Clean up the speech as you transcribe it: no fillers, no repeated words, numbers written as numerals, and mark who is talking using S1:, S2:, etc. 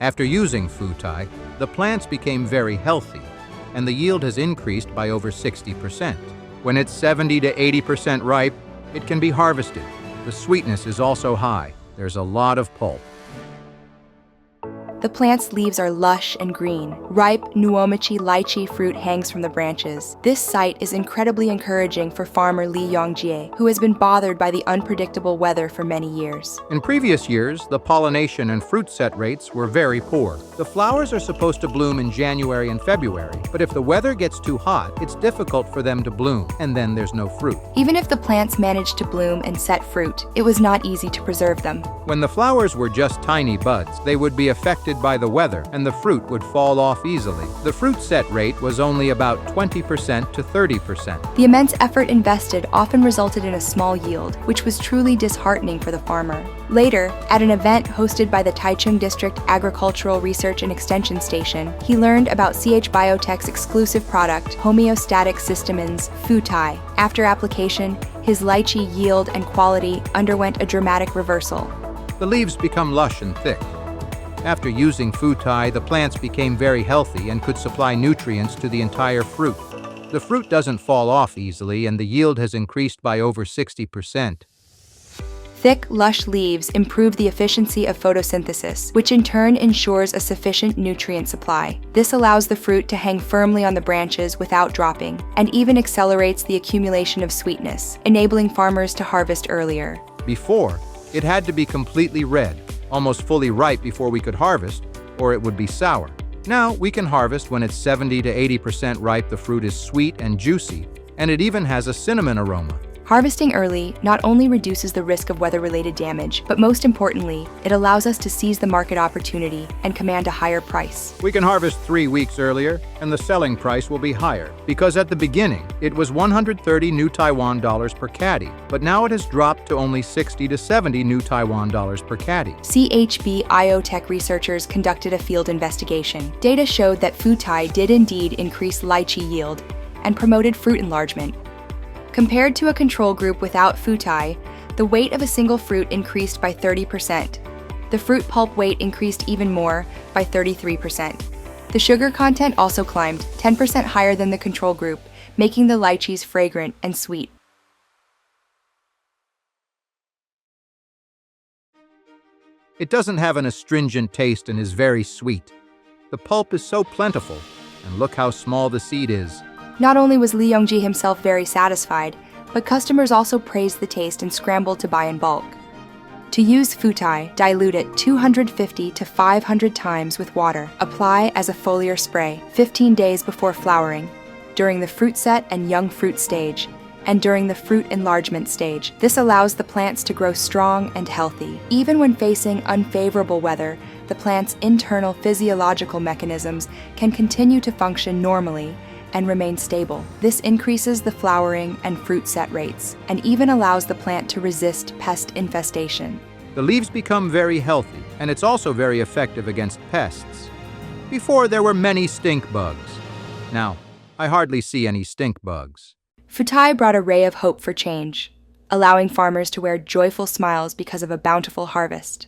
S1: After using Futai, the plants became very healthy, and the yield has increased by over 60%. When it's 70 to 80% ripe, it can be harvested. The sweetness is also high. There's a lot of pulp.
S2: The plant's leaves are lush and green. Ripe Nuomichi lychee fruit hangs from the branches. This sight is incredibly encouraging for farmer Lee Yongjie, who has been bothered by the unpredictable weather for many years.
S1: In previous years, the pollination and fruit set rates were very poor. The flowers are supposed to bloom in January and February, but if the weather gets too hot, it's difficult for them to bloom, and then there's no fruit.
S2: Even if the plants managed to bloom and set fruit, it was not easy to preserve them.
S1: When the flowers were just tiny buds, they would be affected by the weather, and the fruit would fall off easily. The fruit set rate was only about 20% to 30%.
S2: The immense effort invested often resulted in a small yield, which was truly disheartening for the farmer. Later, at an event hosted by the Taichung District Agricultural Research and Extension Station, he learned about Biotech's exclusive product, Homeostatic Systemins, Futai. After application, his lychee yield and quality underwent a dramatic reversal.
S1: The leaves become lush and thick. After using Futai, the plants became very healthy and could supply nutrients to the entire fruit. The fruit doesn't fall off easily, and the yield has increased by over 60%.
S2: Thick, lush leaves improve the efficiency of photosynthesis, which in turn ensures a sufficient nutrient supply. This allows the fruit to hang firmly on the branches without dropping, and even accelerates the accumulation of sweetness, enabling farmers to harvest earlier.
S1: Before, it had to be completely red, almost fully ripe before we could harvest, or it would be sour. Now we can harvest when it's 70 to 80% ripe. The fruit is sweet and juicy, and it even has a cinnamon aroma.
S2: Harvesting early not only reduces the risk of weather-related damage, but most importantly, it allows us to seize the market opportunity and command a higher price.
S1: We can harvest 3 weeks earlier, and the selling price will be higher, because at the beginning, it was 130 new Taiwan dollars per caddy, but now it has dropped to only 60 to 70 new Taiwan dollars per caddy.
S2: CHB Biotech researchers conducted a field investigation. Data showed that Futai did indeed increase lychee yield and promoted fruit enlargement. Compared to a control group without Futai, the weight of a single fruit increased by 30%. The fruit pulp weight increased even more, by 33%. The sugar content also climbed, 10% higher than the control group, making the lychees fragrant and sweet.
S1: It doesn't have an astringent taste and is very sweet. The pulp is so plentiful, and look how small the seed is.
S2: Not only was Lee Yongji himself very satisfied, but customers also praised the taste and scrambled to buy in bulk. To use Futai, dilute it 250 to 500 times with water. Apply as a foliar spray 15 days before flowering, during the fruit set and young fruit stage, and during the fruit enlargement stage. This allows the plants to grow strong and healthy. Even when facing unfavorable weather, the plant's internal physiological mechanisms can continue to function normally and remain stable. This increases the flowering and fruit set rates, and even allows the plant to resist pest infestation.
S1: The leaves become very healthy, and it's also very effective against pests. Before, there were many stink bugs. Now, I hardly see any stink bugs.
S2: Futai brought a ray of hope for change, allowing farmers to wear joyful smiles because of a bountiful harvest.